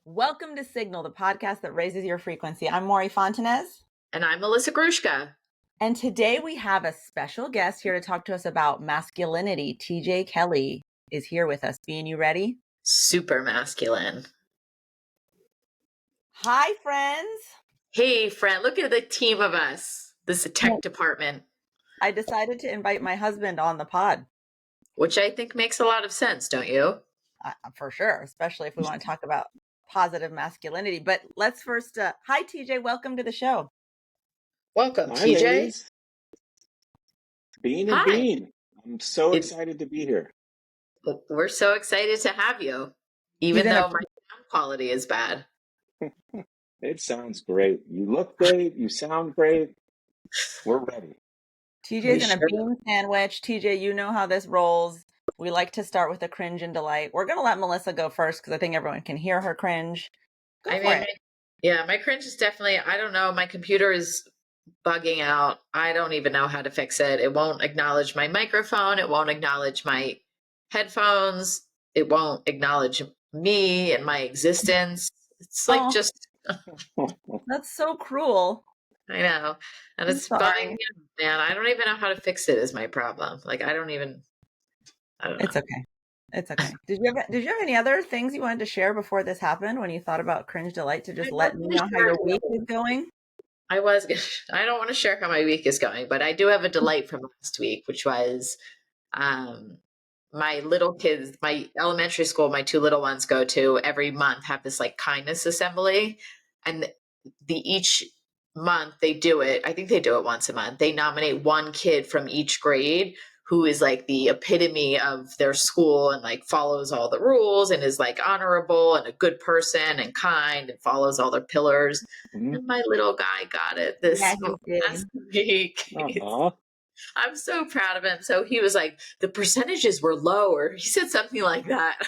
Welcome to Signal, the podcast that raises your frequency. I'm Mory Fontanez. And I'm Melissa Grushka. And today we have a special guest here to talk to us about masculinity. TJ Kelly is here with us. Bean, you ready? Super masculine. Hi, friends. Hey, friend, look at the team of us. This is a tech department. I decided to invite my husband on the pod. Which I think makes a lot of sense, don't you? For sure, especially if we want to talk about positive masculinity. But let's first, hi, TJ. Welcome to the show. Welcome, Hi, TJ. Ladies. Bean and Hi. Bean. I'm so excited to be here. We're so excited to have you, even though my sound quality is bad. It sounds great. You look great. You sound great. We're ready. TJ's in a bean sandwich. TJ, you know how this rolls. We like to start with a cringe and delight. We're going to let Melissa go first because I think everyone can hear her cringe. Go for it. My cringe is definitely, I don't know, my computer is bugging out. I don't even know how to fix it. It won't acknowledge my microphone. It won't acknowledge my headphones. It won't acknowledge me and my existence. It's like just... That's so cruel. I know. And it's bugging me, man. I don't even know how to fix it is my problem. Like, I don't know. It's okay. It's okay. Did you have any other things you wanted to share before this happened when you thought about cringe delight to just let me know how your week is going? I don't want to share how my week is going, but I do have a delight from last week, which was my little kids, my elementary school, my two little ones go to every month have this like kindness assembly. And each month they do it. I think they do it once a month. They nominate one kid from each grade who is like the epitome of their school and like follows all the rules and is like honorable and a good person and kind and follows all their pillars. Mm-hmm. And my little guy got it this last week. I'm so proud of him. So he was like, the percentages were lower. He said something like that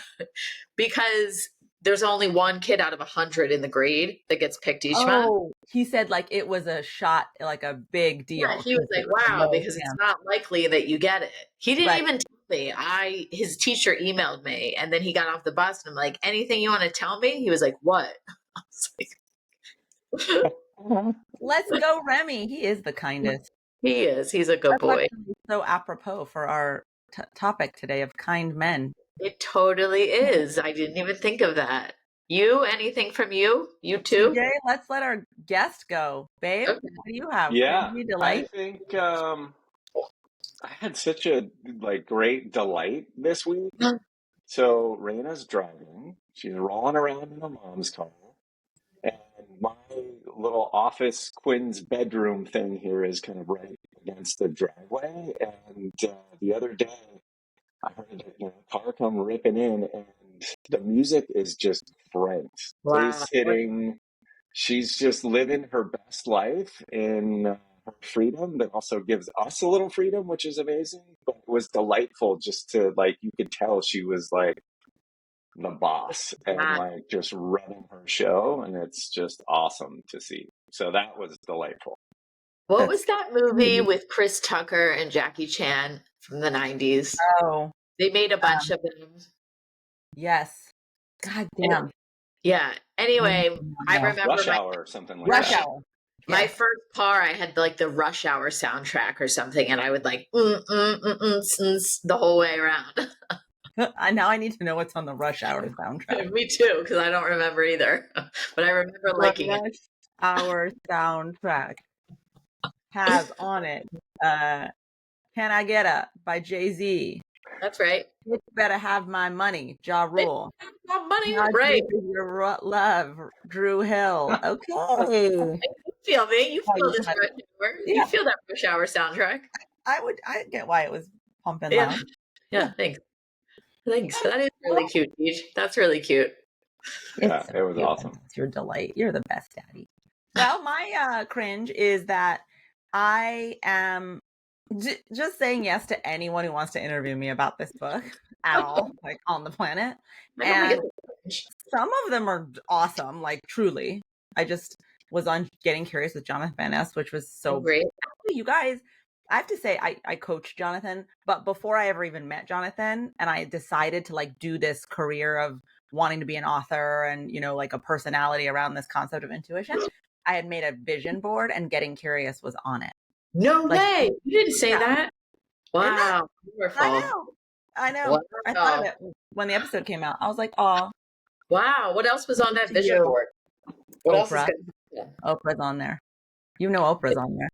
because there's only one kid out of 100 in the grade that gets picked each month. He said like it was a shot, like a big deal. Yeah, he was like, wow, because it's not likely that you get it. He didn't even tell me. His teacher emailed me and then he got off the bus and I'm like, anything you want to tell me? He was like, what? I was like, let's go, Remy. He is the kindest. He is. He's a good boy. So apropos for our topic today of kind men. It totally is. I didn't even think of that. You, anything from you? You too? TJ, let's let our guest go. Babe, What do you have? Yeah, I think I had such a great delight this week. So Raina's driving. She's rolling around in her mom's car. And my little office Quinn's bedroom thing here is kind of right against the driveway. And the other day, I heard a car come ripping in, and the music is just great. Face hitting. She's just living her best life in her freedom, that also gives us a little freedom, which is amazing. But it was delightful just to you could tell she was like the boss and just running her show, and it's just awesome to see. So that was delightful. What was that movie with Chris Tucker and Jackie Chan from the 90s? Oh, they made a bunch of them. Yes. God damn. Yeah. Anyway, I remember Rush Hour or something like Rush that. Hour. My first car, I had like the Rush Hour soundtrack or something, and I would like the whole way around. Now I need to know what's on the Rush Hour soundtrack. Me too, because I don't remember either. But I remember liking it. Rush Hour soundtrack has on it Can I Get Up by Jay-Z. That's right. You better have my money, Ja Rule. My money, right. Your love, Drew Hill. Okay. You feel me. You feel this Rush Hour. Yeah. You feel that Rush Hour soundtrack. I get why it was pumping loud. Yeah, thanks. That is really cute, Deej. That's really cute. Yeah, it was awesome. It's your delight. You're the best, Daddy. Well, my cringe is that I am just saying yes to anyone who wants to interview me about this book at all, like on the planet. And some of them are awesome, like truly. I just was on Getting Curious with Jonathan Van Ness, which was so great. You guys, I have to say, I coached Jonathan, but before I ever even met Jonathan and I decided to do this career of wanting to be an author and, you know, like a personality around this concept of intuition, I had made a vision board and Getting Curious was on it. No Like, way. You didn't say yeah. that. Wow. Wonderful. I know. Wow. I thought of it when the episode came out. I was like, oh, Wow. What else was on that to vision you. board? What else is Oprah. good? Oprah's on there. You know Oprah's on there.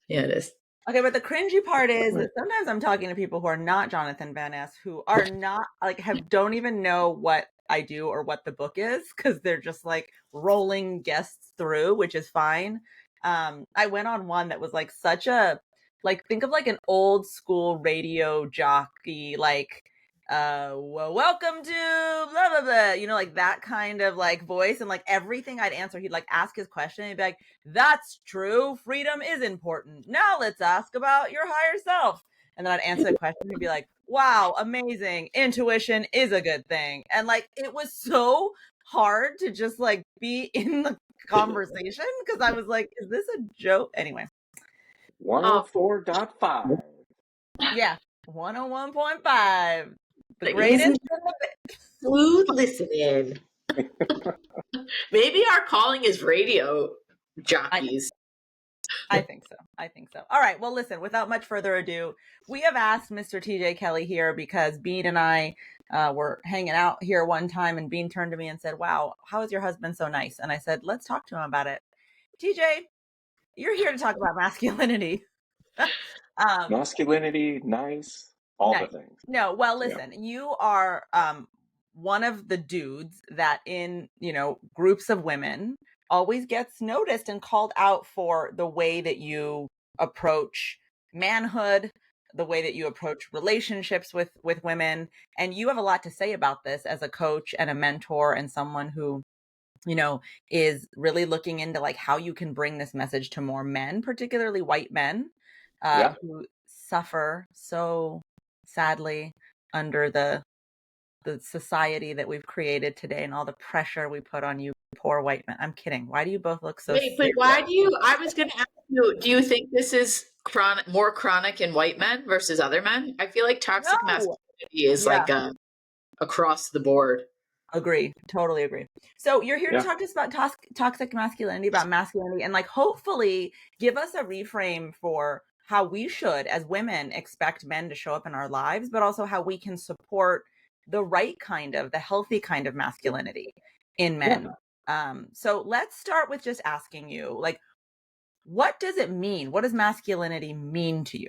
Yeah, it is. Okay, but the cringy part is that sometimes I'm talking to people who are not Jonathan Van Ness, who are not like don't even know what I do or what the book is, because they're just like rolling guests through, which is fine. I went on one that was like such a think of like an old school radio jockey, like well, welcome to blah blah blah, you know, like that kind of like voice, and like everything I'd answer, he'd like ask his question and he'd be like, that's true, freedom is important, now let's ask about your higher self. And then I'd answer the question, he'd be like, wow, amazing, intuition is a good thing. And like it was so hard to just like be in the conversation, because I was like, is this a joke? Anyway, 104.5. yeah, 101.5, the Like, greatest isn't in the smooth listening. Maybe our calling is radio jockeys. I think so. I think so. All right. Well, listen, without much further ado, we have asked Mr. TJ Kelly here because Bean and I were hanging out here one time, and Bean turned to me and said, wow, how is your husband so nice? And I said, let's talk to him about it. TJ, you're here to talk about masculinity. Masculinity, nice, all Nice. the things. No, well, listen, you are one of the dudes that in, you know, groups of women always gets noticed and called out for the way that you approach manhood, the way that you approach relationships with women. And you have a lot to say about this as a coach and a mentor and someone who, you know, is really looking into like how you can bring this message to more men, particularly white men, who suffer so sadly under the society that we've created today and all the pressure we put on you poor white men. I'm kidding. Why do you both look so Wait, but why do you, I was going to ask you, do you think this is more chronic in white men versus other men? I feel like toxic masculinity is like across the board. Agree. Totally agree. So you're here to talk to us about toxic masculinity, about masculinity, and like hopefully give us a reframe for how we should, as women, expect men to show up in our lives, but also how we can support the right kind of, the healthy kind of masculinity in men. So let's start with just asking you, like, what does it mean? What does masculinity mean to you?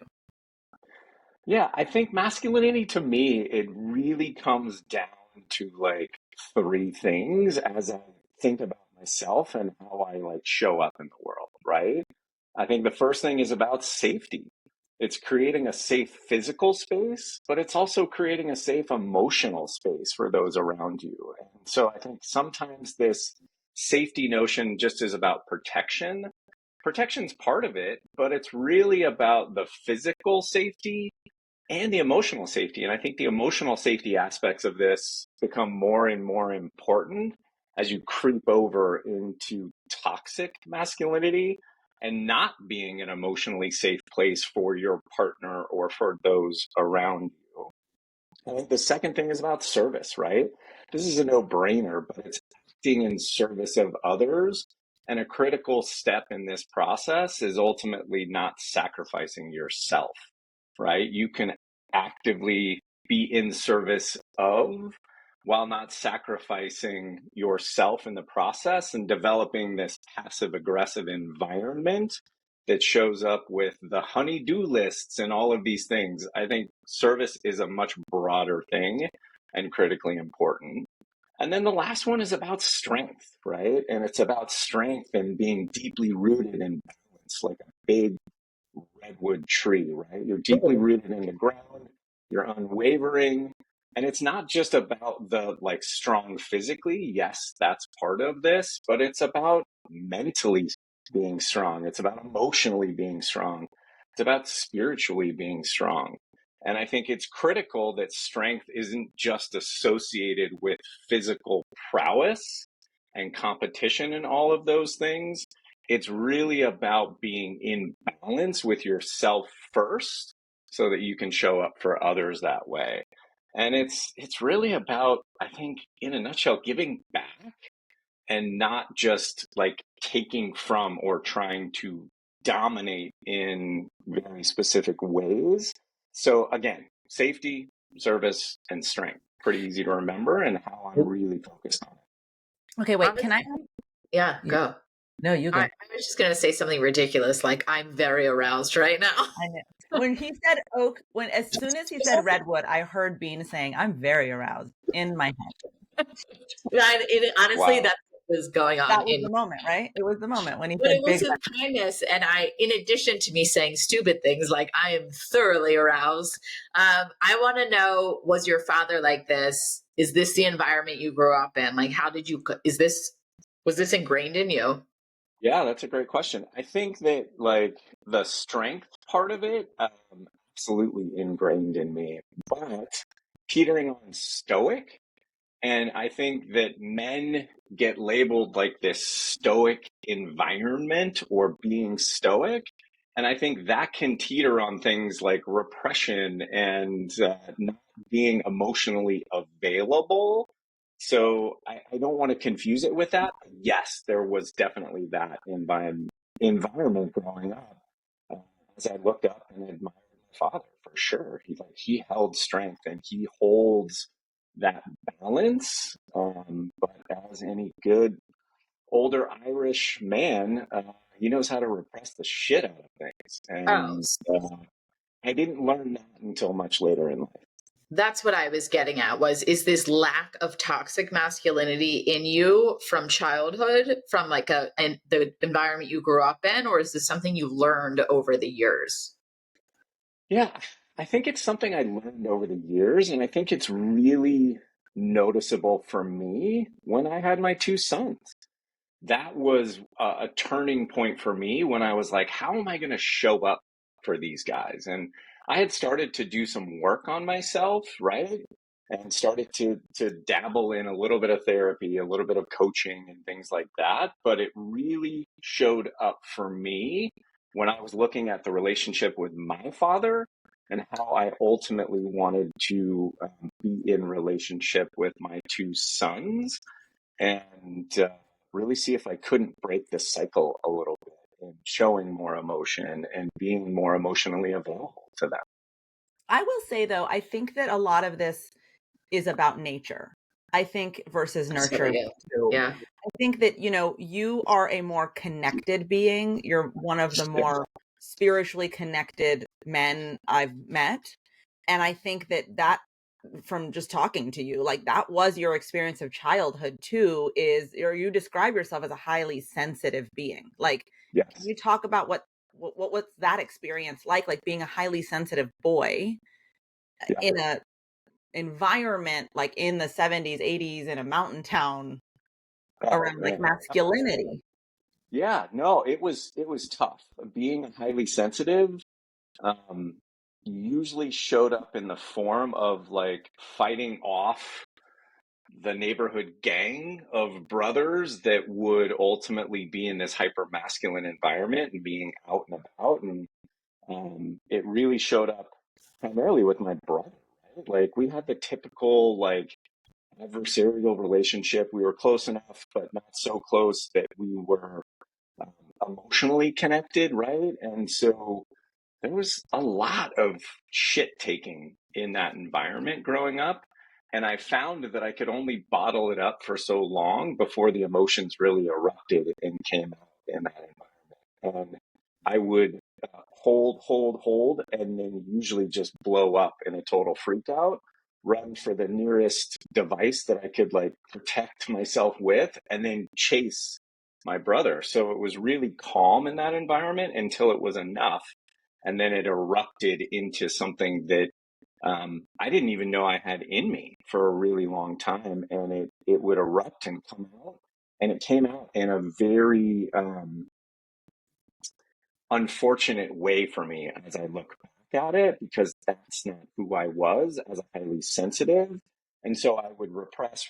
Yeah, I think masculinity to me, it really comes down to like three things as I think about myself and how I like show up in the world, right? I think the first thing is about safety. It's creating a safe physical space, but it's also creating a safe emotional space for those around you. And so I think sometimes this safety notion just is about protection. Protection's part of it, but it's really about the physical safety and the emotional safety. And I think the emotional safety aspects of this become more and more important as you creep over into toxic masculinity and not being an emotionally safe place for your partner or for those around you. I think the second thing is about service, right? This is a no-brainer, but it's acting in service of others. And a critical step in this process is ultimately not sacrificing yourself, right? You can actively be in service of while not sacrificing yourself in the process, and developing this passive aggressive environment that shows up with the honey-do lists and all of these things. I think service is a much broader thing and critically important. And then the last one is about strength, right? And it's about strength and being deeply rooted in balance, like a big redwood tree, right? You're deeply rooted in the ground, you're unwavering. And it's not just about the like strong physically. Yes, that's part of this, but it's about mentally being strong. It's about emotionally being strong. It's about spiritually being strong. And I think it's critical that strength isn't just associated with physical prowess and competition and all of those things. It's really about being in balance with yourself first so that you can show up for others that way. And it's really about, I think, in a nutshell, giving back and not just like taking from or trying to dominate in very specific ways. So again, safety, service, and strength. Pretty easy to remember and how I'm really focused on it. Okay, wait, can I? Yeah, You, go. no, you go. I was just going to say something ridiculous, like I'm very aroused right now. I know. When he said oak, as soon as he said redwood, I heard Bean saying, "I'm very aroused" in my head. Honestly, Wow. that's what was going on That was the moment, right? It was the moment when he but said it was big. with kindness. And in addition to me saying stupid things, like I am thoroughly aroused. I want to know, was your father like this? Is this the environment you grew up in? Like, was this ingrained in you? Yeah, that's a great question. I think that like the strength part of it, absolutely ingrained in me, but teetering on stoic. And I think that men get labeled like this stoic environment or being stoic. And I think that can teeter on things like repression and not being emotionally available. So I don't want to confuse it with that. Yes, there was definitely that environment growing up. Uh, as I looked up and admired my father, for sure. He held strength and he holds that balance. But as any good older Irish man, he knows how to repress the shit out of things. Oh, And I didn't learn that until much later in life. that's what I was getting at is this lack of toxic masculinity in you from childhood, from like and the environment you grew up in, or is this something you learned over the years? Yeah, I think it's something I learned over the years, and I think it's really noticeable for me when I had my two sons. That was a turning point for me when I was like, how am I going to show up for these guys? And I had started to do some work on myself, right? And started to dabble in a little bit of therapy, a little bit of coaching and things like that. But it really showed up for me when I was looking at the relationship with my father and how I ultimately wanted to be in relationship with my two sons and really see if I couldn't break the cycle a little bit and showing more emotion and being more emotionally available to them. I will say though, I think that a lot of this is about nature. I think versus That's what I nurture get. too. Yeah. I think that, you are a more connected being. You're one of the more spiritually connected men I've met. And I think that from just talking to you, like that was your experience of childhood too, or you describe yourself as a highly sensitive being. Like, can Yes. you talk about what's that experience like being a highly sensitive boy Yeah. in a environment like in the 70s, 80s in a mountain town Oh around like man. masculinity? Yeah. No, it was tough. Being highly sensitive um, usually showed up in the form of like fighting off the neighborhood gang of brothers that would ultimately be in this hyper masculine environment and being out and about. And it really showed up primarily with my brother, right? Like we had the typical like adversarial relationship. We were close enough, but not so close that we were um, emotionally connected, right? And so there was a lot of shit taking in that environment growing up. And I found that I could only bottle it up for so long before the emotions really erupted and came out in that environment. And I would hold, and then usually just blow up in a total freak out, run for the nearest device that I could like protect myself with, and then chase my brother. So it was really calm in that environment until it was enough. And then it erupted into something that I didn't even know I had in me for a really long time. And it would erupt and come out. And it came out in a very unfortunate way for me as I look back at it, because that's not who I was as a highly sensitive. And so I would repress,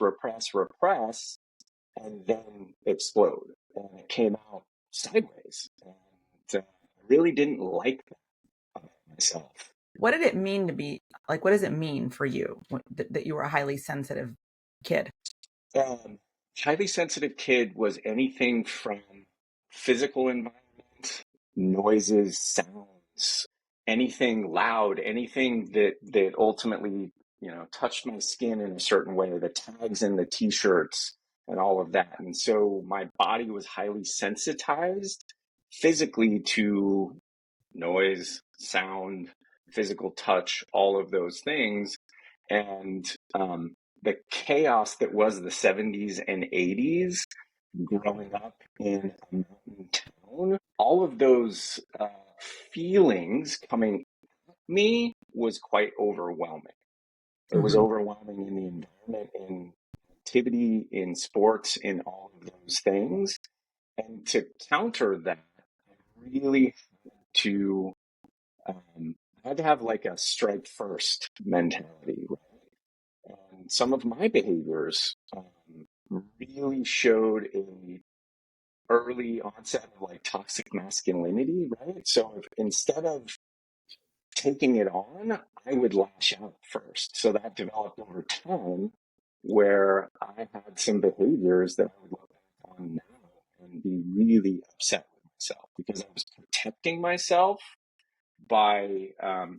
and then explode. And it came out sideways. And I really didn't like that myself. what did it mean to be like, what does it mean for you that you were a highly sensitive kid? Highly sensitive kid was anything from physical environment, noises, sounds, anything loud, anything that ultimately, touched my skin in a certain way, the tags and the t-shirts and all of that. And so my body was highly sensitized physically to noise, sound, physical touch, all of those things. And the chaos that was the 70s and 80s, growing up in a mountain town, all of those feelings coming at me was quite overwhelming. It was overwhelming in the environment, in activity, in sports, in all of those things. And to counter that, I really to I had to have like a strike first mentality, right? And some of my behaviors really showed a early onset of like toxic masculinity, right? So instead of taking it on, I would lash out first. So that developed over time where I had some behaviors that I would look back on now and be really upset with myself because I was protecting myself by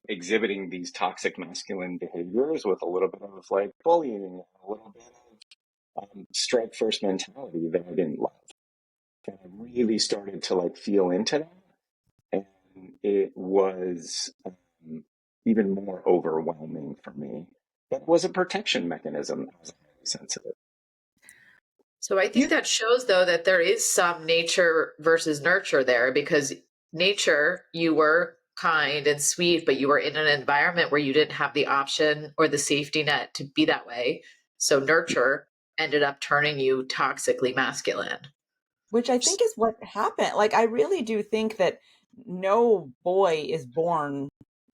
exhibiting these toxic masculine behaviors with a little bit of like bullying, a little bit of strike first mentality that I didn't love. And I really started to like feel into that. And it was even more overwhelming for me. That was a protection mechanism. I was highly sensitive. So I think that shows, though, that there is some nature versus nurture there, because nature, you were kind and sweet, but you were in an environment where you didn't have the option or the safety net to be that way. So nurture ended up turning you toxically masculine. Which I think is what happened. Like, I really do think that no boy is born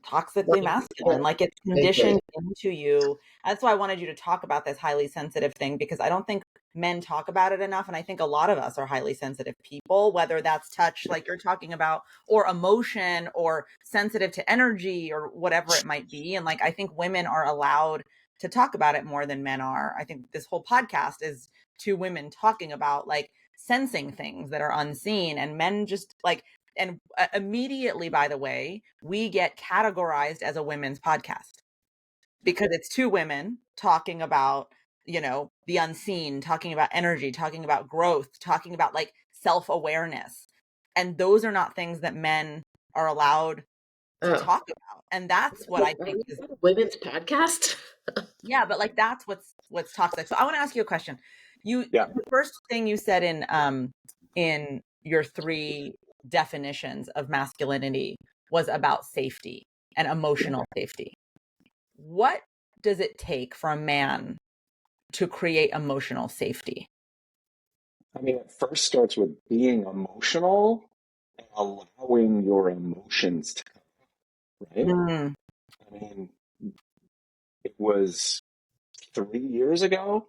toxically masculine. Like, it's conditioned into you. That's why I wanted you to talk about this highly sensitive thing, because I don't think men talk about it enough. And I think a lot of us are highly sensitive people, whether that's touch, like you're talking about, or emotion, or sensitive to energy, or whatever it might be. And like, I think women are allowed to talk about it more than men are. I think this whole podcast is two women talking about like sensing things that are unseen, and men just like, and immediately, by the way, we get categorized as a women's podcast because it's two women talking about, the unseen, talking about energy, talking about growth, talking about like self-awareness. And those are not things that men are allowed to talk about. And that's what I think is a women's podcast. yeah, but like that's what's toxic. So I want to ask you a question. The first thing you said in your three definitions of masculinity was about safety and emotional safety. What does it take for a man to create emotional safety? I mean, it first starts with being emotional and allowing your emotions to come out, right? I mean, it was 3 years ago,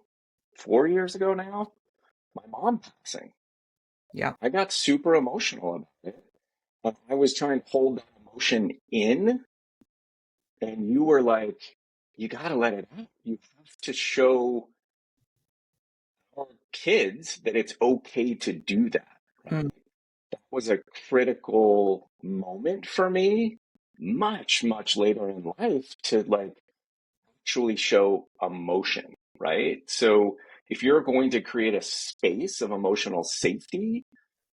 4 years ago now, my mom passing. Yeah. I got super emotional about it. And I was trying to hold that emotion in, and you were like, you got to let it out. You have to show our kids that it's okay to do that, right? That was a critical moment for me, much, much later in life, to like actually show emotion, right? So if you're going to create a space of emotional safety,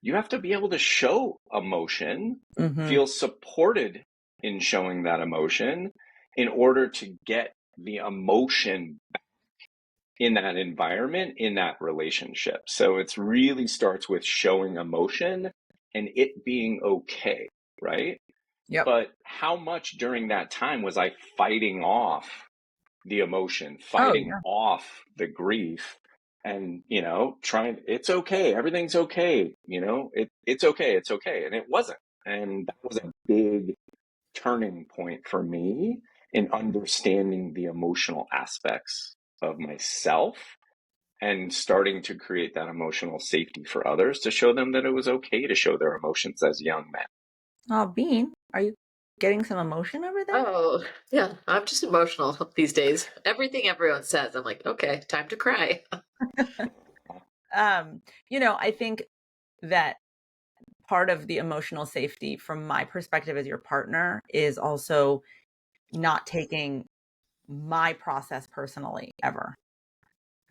you have to be able to show emotion, feel supported in showing that emotion in order to get the emotion back in that environment, in that relationship. So it really starts with showing emotion and it being okay, right? Yep. But how much during that time was I fighting off the emotion, fighting off the grief, and trying, it's okay, everything's okay, it's okay, it's okay, and it wasn't. And that was a big turning point for me in understanding the emotional aspects of myself and starting to create that emotional safety for others, to show them that it was okay to show their emotions as young men. Oh, Bean, are you getting some emotion over there? Oh, yeah. I'm just emotional these days. Everything everyone says, I'm like, okay, time to cry. I think that part of the emotional safety from my perspective as your partner is also not taking my process personally ever.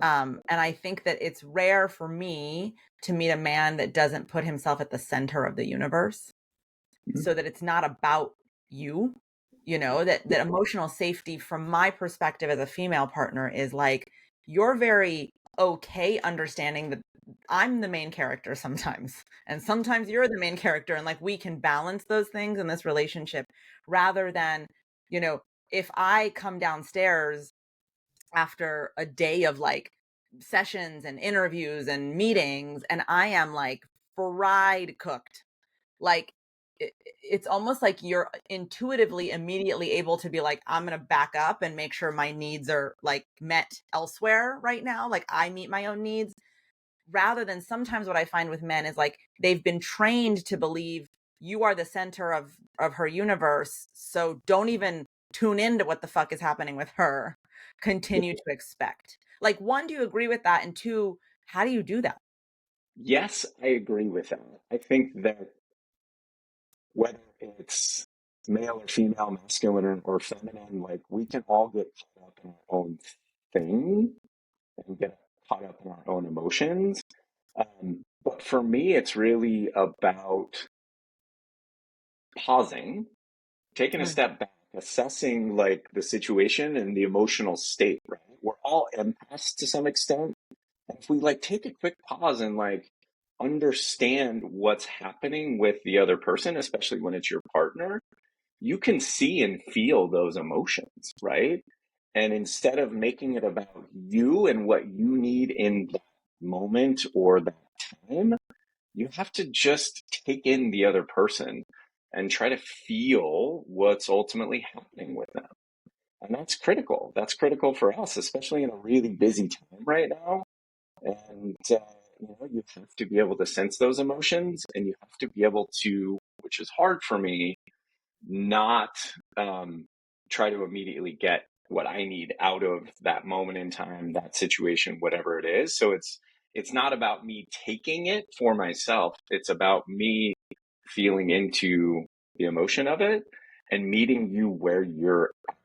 And I think that it's rare for me to meet a man that doesn't put himself at the center of the universe, so that it's not about you, that emotional safety from my perspective as a female partner is like, you're very okay understanding that I'm the main character sometimes, and sometimes you're the main character, and like we can balance those things in this relationship rather than, you know, if I come downstairs after a day of like sessions and interviews and meetings and I am like fried cooked, like it's almost like you're intuitively immediately able to be like, I'm going to back up and make sure my needs are like met elsewhere right now, like I meet my own needs, rather than sometimes what I find with men is like they've been trained to believe you are the center of her universe, so don't even tune into what the fuck is happening with her. Continue to expect. Like, one, do you agree with that? And two, how do you do that? Yes, I agree with that. I think that whether it's male or female, masculine or feminine, like we can all get caught up in our own thing and get caught up in our own emotions. But for me, it's really about pausing, taking a Mm. step back, assessing like the situation and the emotional state, right? We're all empaths to some extent. And if we like take a quick pause and like understand what's happening with the other person, especially when it's your partner, you can see and feel those emotions, right? And instead of making it about you and what you need in that moment or that time, you have to just take in the other person and try to feel what's ultimately happening with them. And that's critical. That's critical for us, especially in a really busy time right now. And you have to be able to sense those emotions, and you have to be able to, which is hard for me, not try to immediately get what I need out of that moment in time, that situation, whatever it is. So it's not about me taking it for myself. It's about me feeling into the emotion of it and meeting you where you're at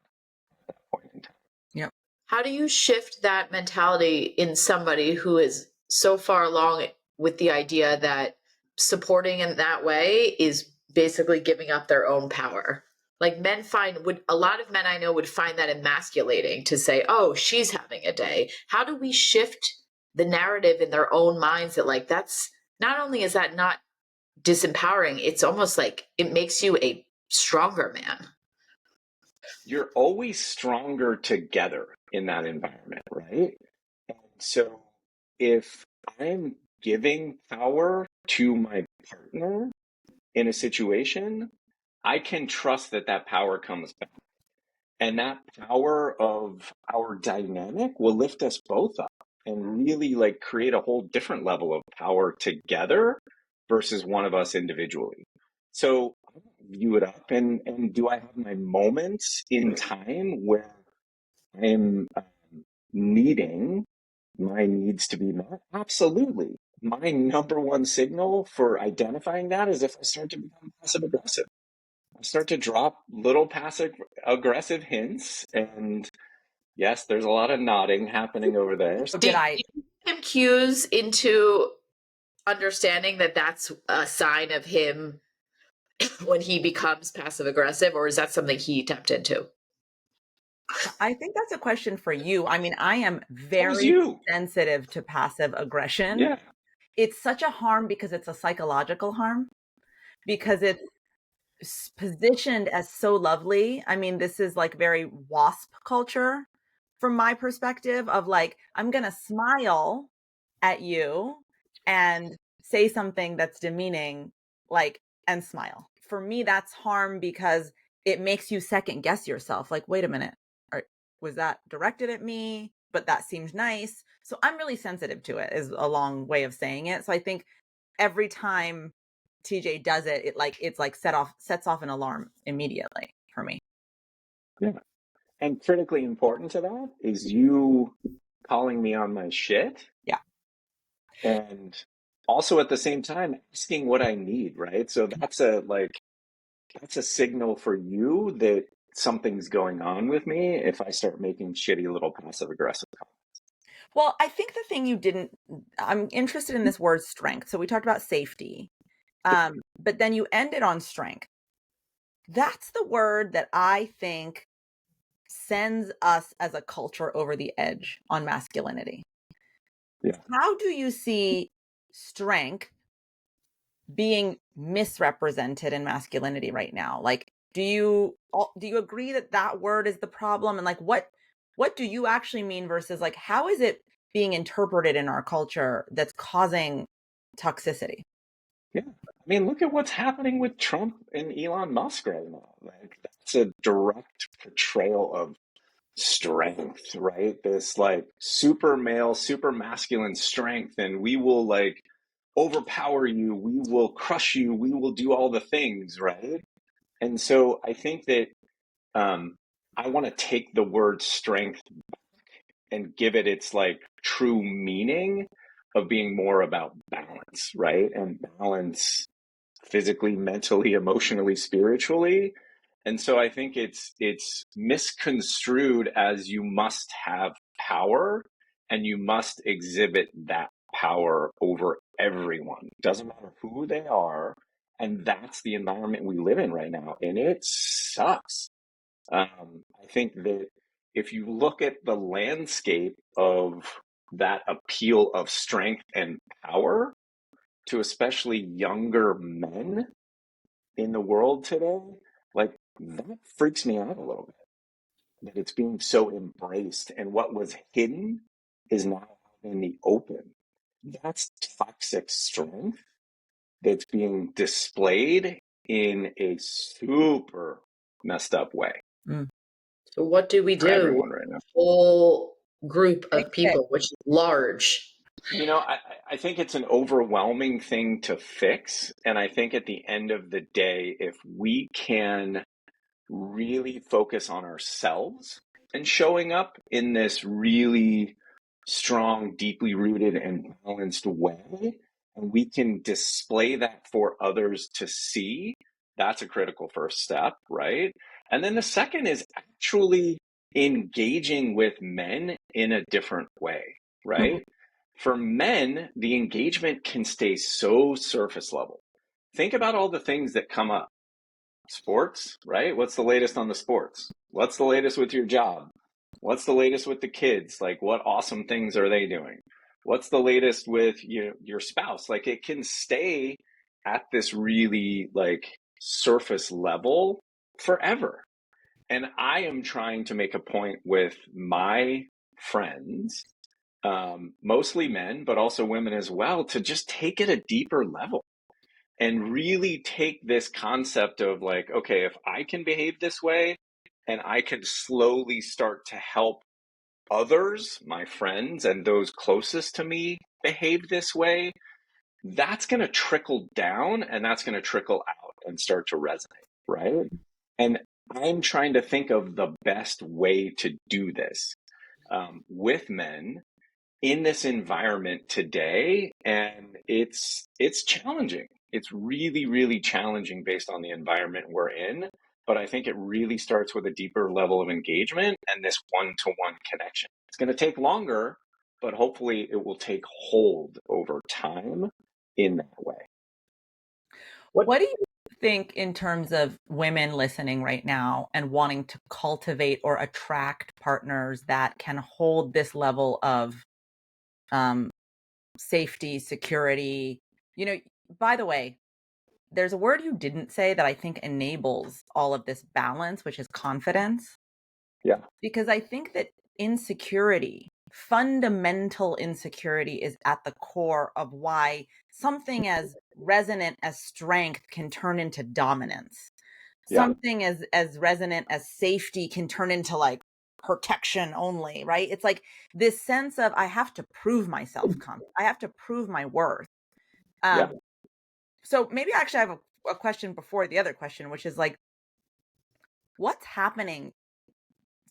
that point in time. Yep. How do you shift that mentality in somebody who is so far along with the idea that supporting in that way is basically giving up their own power? Like a lot of men I know would find that emasculating to say, oh, she's having a day. How do we shift the narrative in their own minds that like that's not only is that not disempowering, it's almost like it makes you a stronger man. You're always stronger together in that environment, right? And so if I'm giving power to my partner in a situation, I can trust that that power comes back. And that power of our dynamic will lift us both up and really like create a whole different level of power together versus one of us individually. So I view it up, and do I have my moments in time where I'm needing my needs to be met? Absolutely. My number one signal for identifying that is if I start to become passive aggressive. I start to drop little passive aggressive hints, and yes, there's a lot of nodding happening over there. So Do did I? you give him cues into understanding that that's a sign of him when he becomes passive aggressive, or is that something he tapped into? I think that's a question for you. I mean, I am That was very you. sensitive to passive aggression. Yeah. It's such a harm because it's a psychological harm, because it's positioned as so lovely. I mean, this is like very WASP culture from my perspective of like, I'm going to smile at you and say something that's demeaning, like, and smile. For me, that's harm because it makes you second guess yourself. Like, wait a minute, was that directed at me? But that seemed nice. So I'm really sensitive to it, is a long way of saying it. So I think every time TJ does it, it's like sets off an alarm immediately for me. Yeah. And critically important to that is you calling me on my shit. Yeah. And also at the same time asking what I need, right? So that's a signal for you that something's going on with me if I start making shitty little passive aggressive comments. Well, I think the thing I'm interested in this word strength. So we talked about safety, but then you ended on strength. That's the word that I think sends us as a culture over the edge on masculinity. Yeah. How do you see strength being misrepresented in masculinity right now? Like, do you agree that that word is the problem? And like, what do you actually mean versus like, how is it being interpreted in our culture that's causing toxicity? Yeah. I mean, look at what's happening with Trump and Elon Musk right now. Like, that's a direct portrayal of strength, right? This like super male, super masculine strength, and we will like overpower you, we will crush you, we will do all the things, right? And so I think that um, I want to take the word strength and give it its like true meaning of being more about balance, right? And balance physically, mentally, emotionally, spiritually. And so I think it's misconstrued as you must have power and you must exhibit that power over everyone. Doesn't matter who they are. And that's the environment we live in right now. And it sucks. I think that if you look at the landscape of that appeal of strength and power to especially younger men in the world today, like that freaks me out a little bit that it's being so embraced and what was hidden is now in the open. That's toxic strength that's being displayed in a super messed up way Mm. So what do we for do everyone with right now. a whole group Fix of it. people, which is large? You know, I think it's an overwhelming thing to fix. And I think at the end of the day, if we can really focus on ourselves and showing up in this really strong, deeply rooted, and balanced way, and we can display that for others to see, that's a critical first step, right? And then the second is actually engaging with men in a different way, right? For men, the engagement can stay so surface level. Think about all the things that come up. Sports, right? What's the latest on the sports? What's the latest with your job? What's the latest with the kids? Like, what awesome things are they doing? What's the latest with your spouse? Like, it can stay at this really like surface level forever. And I am trying to make a point with my friends, mostly men, but also women as well, to just take it a deeper level and really take this concept of like, okay, if I can behave this way and I can slowly start to help others, my friends, and those closest to me behave this way, that's going to trickle down and that's going to trickle out and start to resonate, right? And I'm trying to think of the best way to do this with men in this environment today, and it's challenging. It's really challenging based on the environment we're in, but I think it really starts with a deeper level of engagement and this one-to-one connection. It's going to take longer, but hopefully it will take hold over time in that way. What do you think in terms of women listening right now and wanting to cultivate or attract partners that can hold this level of um, safety, security? You know, by the way, there's a word you didn't say that I think enables all of this balance, which is confidence. Yeah. Because I think that insecurity, fundamental insecurity, is at the core of why something as resonant as strength can turn into dominance. Yeah. Something as resonant as safety can turn into like protection only, right? It's like this sense of I have to prove myself, I have to prove my worth. Yeah. Um, So maybe actually I have a question before the other question, which is like, what's happening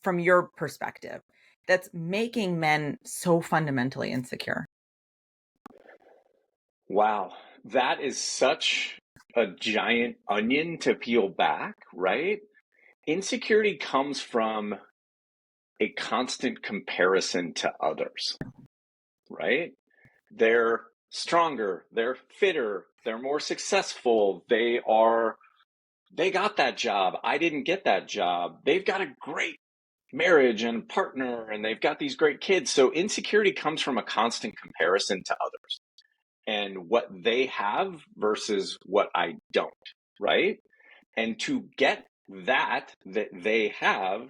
from your perspective that's making men so fundamentally insecure? Wow, that is such a giant onion to peel back, right? Insecurity comes from a constant comparison to others, right? They're stronger, they're fitter, they're more successful, they got that job, I didn't get that job. They've got a great marriage and partner and they've got these great kids. So insecurity comes from a constant comparison to others and what they have versus what I don't, right? And to get that they have,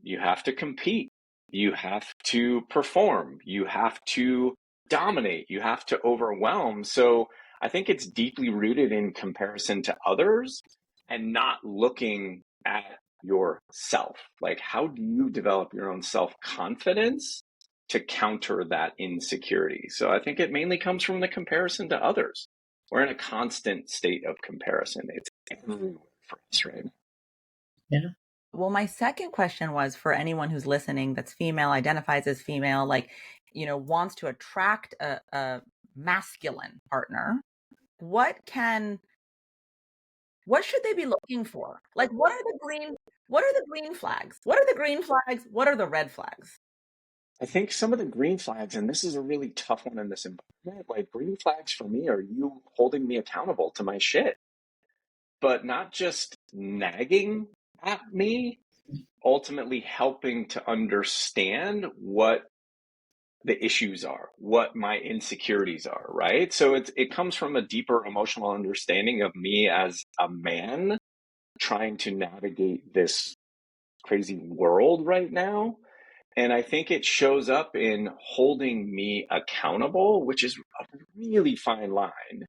you have to compete. You have to perform. You have to dominate. You have to overwhelm. So I think it's deeply rooted in comparison to others and not looking at yourself. Like, how do you develop your own self confidence to counter that insecurity? So I think it mainly comes from the comparison to others. We're in a constant state of comparison. It's everywhere for us right now. Yeah. Well, my second question was for anyone who's listening that's female, identifies as female, like, wants to attract a masculine partner. What should they be looking for? Like, what are the green flags? What are the green flags? What are the red flags? I think some of the green flags, and this is a really tough one in this environment, like green flags for me are you holding me accountable to my shit, but not just nagging at me, ultimately helping to understand what the issues are, what my insecurities are, right? So it comes from a deeper emotional understanding of me as a man trying to navigate this crazy world right now. And I think it shows up in holding me accountable, which is a really fine line.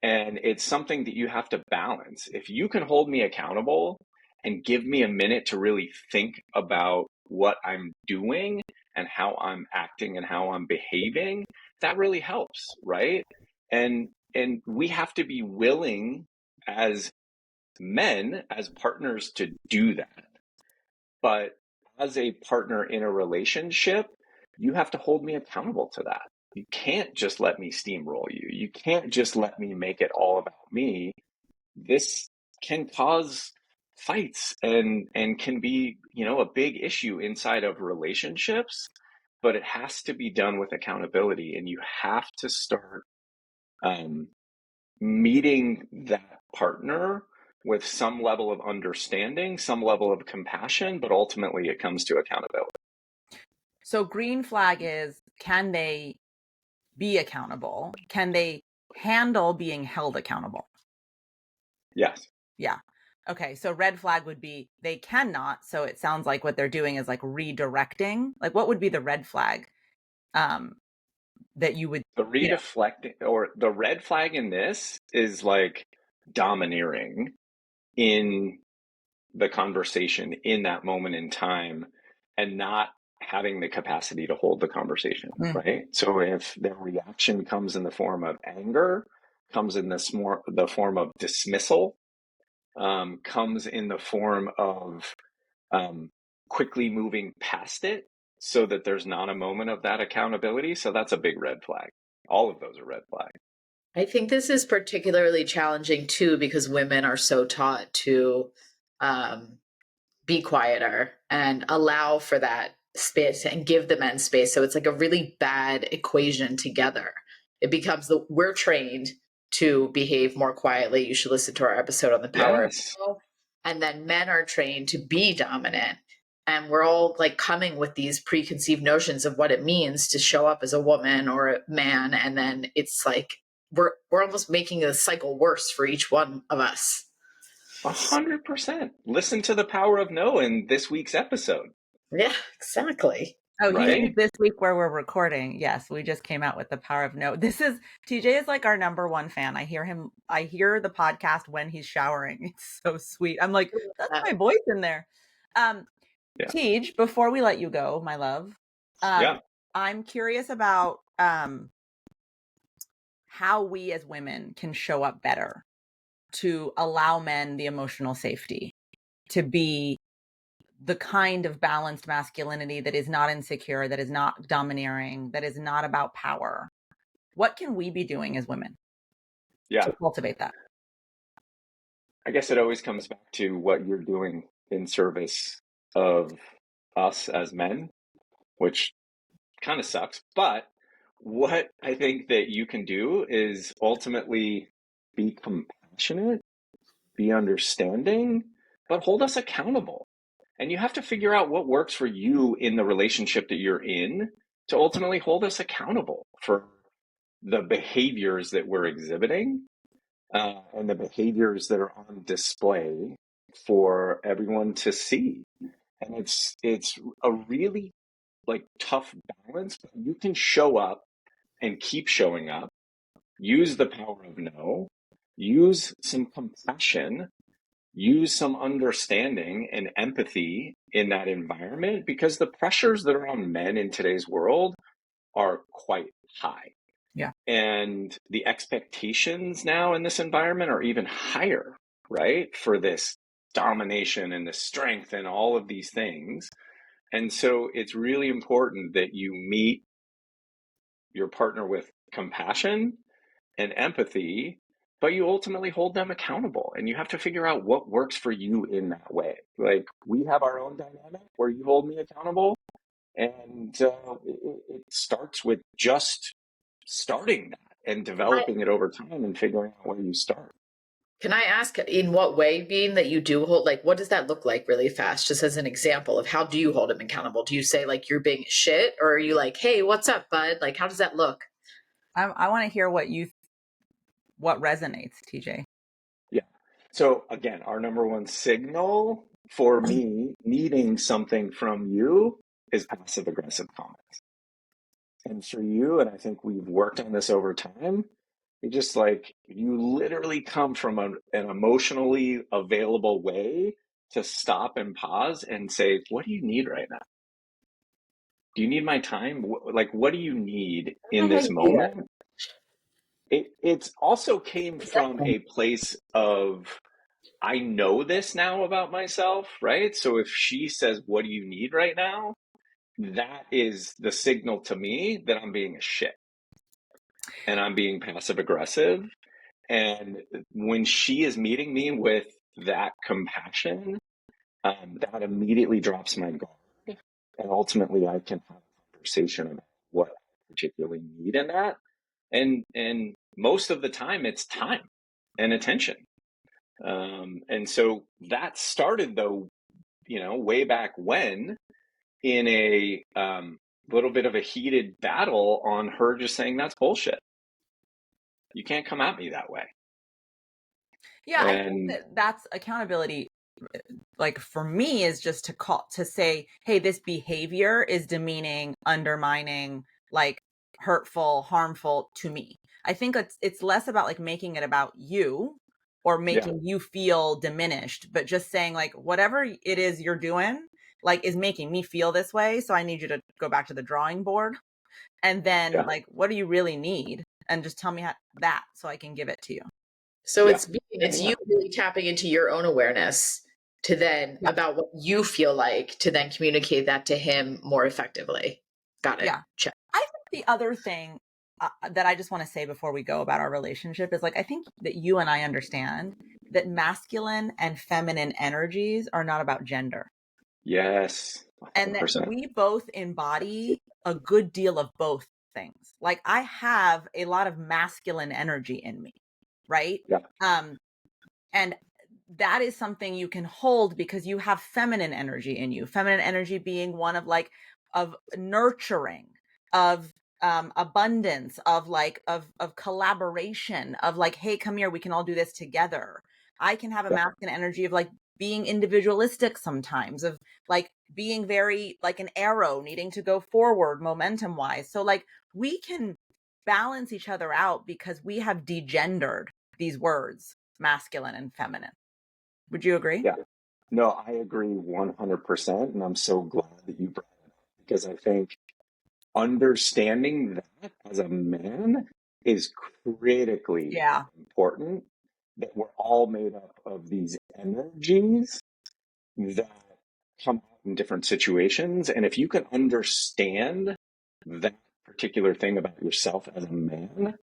And it's something that you have to balance. If you can hold me accountable and give me a minute to really think about what I'm doing and how I'm acting and how I'm behaving, that really helps, right? And we have to be willing as men, as partners, to do that. But as a partner in a relationship, you have to hold me accountable to that. You can't just let me steamroll you. You can't just let me make it all about me. This can cause fights and can be, a big issue inside of relationships, but it has to be done with accountability and you have to start um, meeting that partner with some level of understanding, some level of compassion, but ultimately it comes to accountability. So green flag is, can they be accountable? Can they handle being held accountable? Yes. Yeah. Okay. So red flag would be they cannot. So it sounds like what they're doing is like redirecting. Like, what would be the red flag that you would, The redeflecting or the red flag in this is like domineering in the conversation in that moment in time and not having the capacity to hold the conversation, right? So if their reaction comes in the form of anger, comes in the form of dismissal, comes in the form of quickly moving past it so that there's not a moment of that accountability. So that's a big red flag. All of those are red flags. I think this is particularly challenging too because women are so taught to be quieter and allow for that space and give the men space. So it's like a really bad equation together. It becomes we're trained to behave more quietly. You should listen to our episode on the power of no. And then men are trained to be dominant. And we're all like coming with these preconceived notions of what it means to show up as a woman or a man. And then it's like we're almost making the cycle worse for each one of us. 100%. Listen to the power of no in this week's episode. Yeah, exactly. Oh, right? he means this week where we're recording. Yes, we just came out with the power of no. TJ is like our number one fan. I hear the podcast when he's showering. It's so sweet. I'm like, that's my voice in there. Yeah. Tej, before we let you go, my love, I'm curious about how we as women can show up better to allow men the emotional safety to be the kind of balanced masculinity that is not insecure, that is not domineering, that is not about power. What can we be doing as women Yeah. to cultivate that? I guess it always comes back to what you're doing in service of us as men, which kind of sucks. But what I think that you can do is ultimately be compassionate, be understanding, but hold us accountable. And you have to figure out what works for you in the relationship that you're in to ultimately hold us accountable for the behaviors that we're exhibiting, and the behaviors that are on display for everyone to see. And it's a really like tough balance, but you can show up and keep showing up, use the power of no, use some compassion, use some understanding and empathy in that environment, because the pressures that are on men in today's world are quite high. Yeah. And the expectations now in this environment are even higher, right? For this domination and the strength and all of these things. And so it's really important that you meet your partner with compassion and empathy, but you ultimately hold them accountable. And you have to figure out what works for you in that way. Like, we have our own dynamic where you hold me accountable. And it starts with just starting that and developing it over time and figuring out where you start. Can I ask in what way, being that you do hold, like, what does that look like really fast? Just as an example of how do you hold him accountable? Do you say like you're being shit, or are you like, hey, what's up, bud? Like, how does that look? I want to hear what resonates, TJ. Yeah. So again, our number one signal for me needing something from you is passive aggressive comments. And for you, and I think we've worked on this over time, you just like, you literally come from an emotionally available way to stop and pause and say, what do you need right now? Do you need my time? Like, what do you need in this moment? It's also came from a place of, I know this now about myself, right? So if she says, what do you need right now? That is the signal to me that I'm being a shit and I'm being passive aggressive. And when she is meeting me with that compassion, that immediately drops my guard. And ultimately, I can have a conversation about what I particularly need in that. And most of the time, it's time and attention. And so that started, though, way back when, in a little bit of a heated battle on her just saying, that's bullshit. You can't come at me that way. Yeah, I think that's accountability. Like, for me, is just to say, hey, this behavior is demeaning, undermining, like hurtful, harmful to me. I think it's less about like making it about you or making you feel diminished, but just saying like, whatever it is you're doing, like, is making me feel this way. So I need you to go back to the drawing board. And then like, what do you really need? And just tell me that so I can give it to you. So it's you really tapping into your own awareness to then about what you feel like to then communicate that to him more effectively. Got it. Yeah. Check. I think the other thing that I just want to say before we go about our relationship is like, I think that you and I understand that masculine and feminine energies are not about gender. Yes. 100%. And that we both embody a good deal of both things. Like, I have a lot of masculine energy in me, right? Yeah. And that is something you can hold because you have feminine energy in you. Feminine energy being one of like, of nurturing, of abundance, of like, of collaboration, of like, hey, come here, we can all do this together. I can have a masculine energy of like being individualistic sometimes, of like being very like an arrow needing to go forward momentum wise. So like, we can balance each other out because we have degendered these words, masculine and feminine. Would you agree? Yeah. No, I agree 100%. And I'm so glad that you brought it up, because I think understanding that as a man is critically Yeah. important, that we're all made up of these energies that come out in different situations. And if you can understand that particular thing about yourself as a man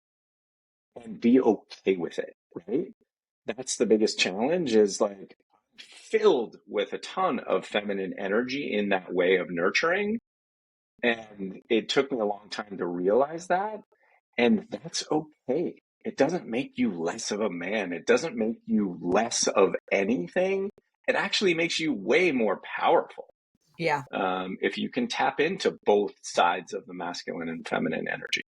and be okay with it, right? That's the biggest challenge, is like filled with a ton of feminine energy in that way of nurturing. And it took me a long time to realize that. And that's okay. It doesn't make you less of a man. It doesn't make you less of anything. It actually makes you way more powerful. Yeah. If you can tap into both sides of the masculine and feminine energy.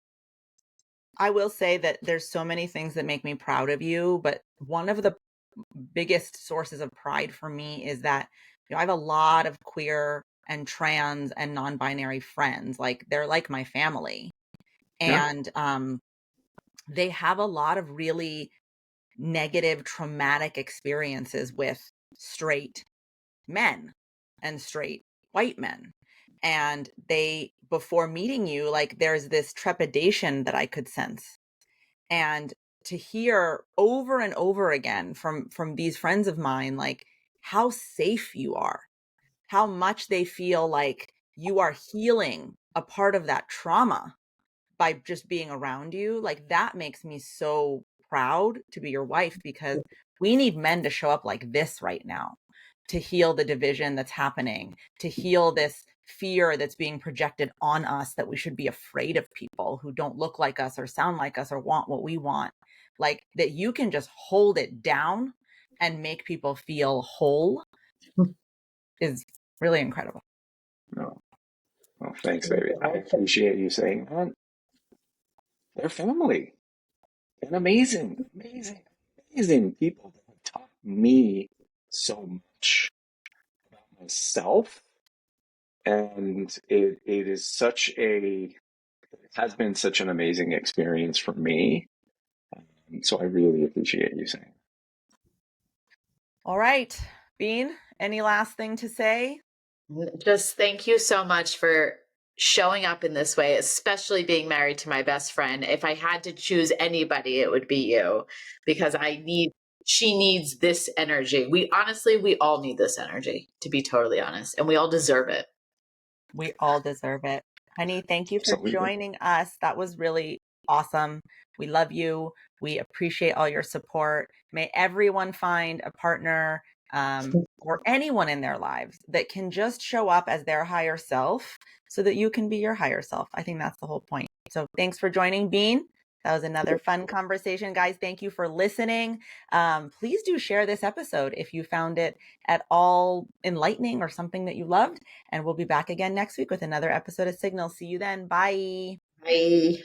I will say that there's so many things that make me proud of you, but one of the biggest sources of pride for me is that, I have a lot of queer and trans and non-binary friends. Like, they're like my family. Yeah. And they have a lot of really negative, traumatic experiences with straight men and straight white men. And they, before meeting you, like, there's this trepidation that I could sense. And to hear over and over again from these friends of mine, like, how safe you are, how much they feel like you are healing a part of that trauma by just being around you, like, that makes me so proud to be your wife, because we need men to show up like this right now to heal the division that's happening, to heal this fear that's being projected on us that we should be afraid of people who don't look like us or sound like us or want what we want. Like, that you can just hold it down and make people feel whole is really incredible. No. Well, thanks, baby. I appreciate you saying that. They're family. And amazing, amazing, amazing people that have taught me so much about myself. And it is such a, it has been such an amazing experience for me. So I really appreciate you saying. All right, Bean, any last thing to say? Just thank you so much for showing up in this way, especially being married to my best friend. If I had to choose anybody, it would be you, because she needs this energy. We all need this energy, to be totally honest, and we all deserve it. We all deserve it. Honey, thank you for Absolutely. joining us. That was really awesome. We love you. We appreciate all your support. May everyone find a partner or anyone in their lives that can just show up as their higher self so that you can be your higher self. I think that's the whole point. So thanks for joining, Bean. That was another fun conversation. Guys, thank you for listening. Please do share this episode if you found it at all enlightening or something that you loved. And we'll be back again next week with another episode of Signal. See you then. Bye. Bye.